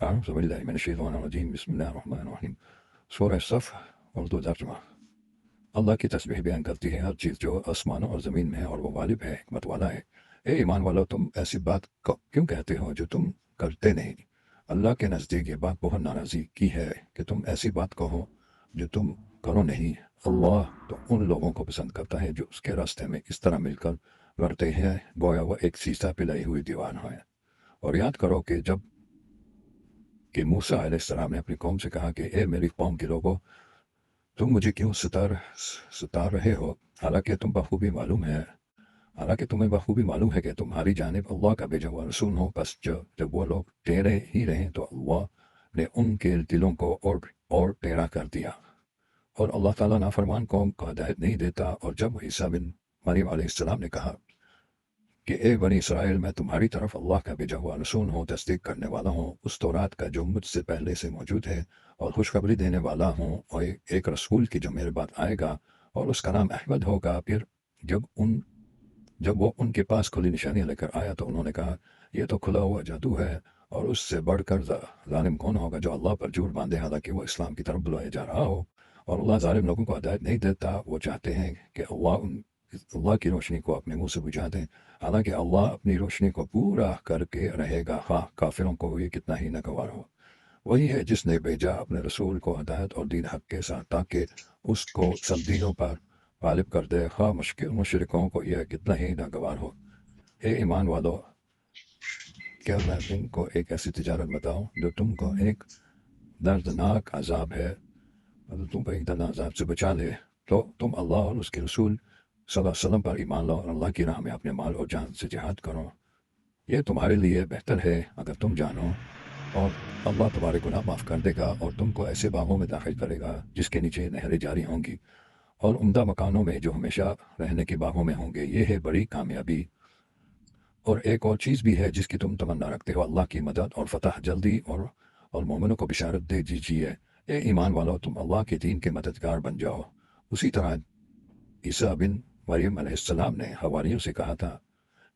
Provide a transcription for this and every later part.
اعوذ باللہ من الشیطان الرجیم بسم اللہ الرحمن الرحیم سورہ صف اردو ترجمہ۔ اللہ کی تسبیح بیان کرتی ہے ہر چیز جو آسمانوں اور زمین میں ہے، اور وہ غالب ہے، حکمت والا ہے۔ اے ایمان والو، تم ایسی بات کیوں کہتے ہو جو تم کرتے نہیں؟ اللہ کے نزدیک یہ بات بہت ناراضی کی ہے کہ تم ایسی بات کہو جو تم کرو نہیں۔ اللہ تو ان لوگوں کو پسند کرتا ہے جو اس کے راستے میں اس طرح مل کر لڑتے ہیں گویا وہ ایک سیسا پلائی ہوئی دیوار ہے۔ اور یاد کرو کہ موسیٰ علیہ السلام نے اپنی قوم سے کہا کہ اے میری قوم کے لوگوں، تم مجھے کیوں ستار رہے ہو، حالانکہ تمہیں بخوبی معلوم ہے کہ تمہاری جانب اللہ کا بھیجا ہوا رسول ہو۔ بس جب وہ لوگ ٹیڑے ہی رہے تو اللہ نے ان کے دلوں کو اور ٹیڑھا کر دیا، اور اللہ تعالیٰ نافرمان قوم کو ہدایت نہیں دیتا۔ اور جب عیسیٰ بن مریم علیہ السلام نے کہا کہ اے بنی اسرائیل، میں تمہاری طرف اللہ کا بھیجا ہوا رسول ہوں، تصدیق کرنے والا ہوں اس تورات کا جو مجھ سے پہلے سے موجود ہے، اور خوشخبری دینے والا ہوں اور ایک رسول کی جو میرے بعد آئے گا، اور اس کا نام احمد ہوگا۔ پھر جب وہ ان کے پاس کھلی نشانیاں لے کر آیا تو انہوں نے کہا یہ تو کھلا ہوا جادو ہے، اور اس سے بڑھ کر ظالم کون ہوگا جو اللہ پر جھوٹ باندھے حالانکہ وہ اسلام کی طرف بلایا جا رہا ہو۔ اور اللہ ظالم لوگوں کو ہدایت نہیں دیتا، وہ چاہتے ہیں کہ اللہ کی روشنی کو اپنے منہ سے بجھا دیں، حالانکہ اللہ اپنی روشنی کو پورا کر کے رہے گا، خواہ کافروں کو یہ کتنا ہی ناگوار ہو۔ وہی ہے جس نے بھیجا اپنے رسول کو ہدایت اور دین حق کے ساتھ تاکہ اس کو سب دینوں پر غالب کر دے، خواہ مشرکوں کو یہ کتنا ہی ناگوار ہو۔ اے ایمان والو، کیا میں تم کو ایک ایسی تجارت بتاؤں جو تم کو ایک دردناک عذاب ہے، اگر تم کو ایک دردناک عذاب سے بچا لے تو تم اللہ اور اس کے رسول صلی اللہ علیہ وسلم پر ایمان لاؤ اور اللہ کی راہ میں اپنے مال اور جان سے جہاد کرو، یہ تمہارے لیے بہتر ہے اگر تم جانو۔ اور اللہ تمہارے گناہ معاف کر دے گا اور تم کو ایسے باغوں میں داخل کرے گا جس کے نیچے نہریں جاری ہوں گی، اور عمدہ مکانوں میں جو ہمیشہ رہنے کے باغوں میں ہوں گے، یہ ہے بڑی کامیابی۔ اور ایک اور چیز بھی ہے جس کی تم تمنا رکھتے ہو، اللہ کی مدد اور فتح جلدی، اور مومنوں کو بشارت دے دیجیے۔ اے ایمان والو، تم اللہ کے دین کے مددگار بن جاؤ، اسی طرح عیسیٰ بن مریم علیہ السلام نے حواریوں سے کہا تھا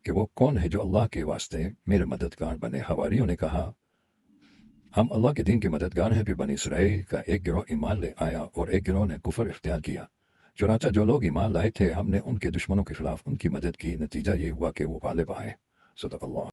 کہ وہ کون ہے جو اللہ کے واسطے میرے مددگار بنے۔ حواریوں نے کہا ہم اللہ کے دین کے مددگار ہیں۔ پھر بنی اسرائیل کا ایک گروہ ایمان لے آیا اور ایک گروہ نے کفر اختیار کیا، چنانچہ جو لوگ ایمان لائے تھے ہم نے ان کے دشمنوں کے خلاف ان کی مدد کی، نتیجہ یہ ہوا کہ وہ غالب آئے۔ صدق اللہ۔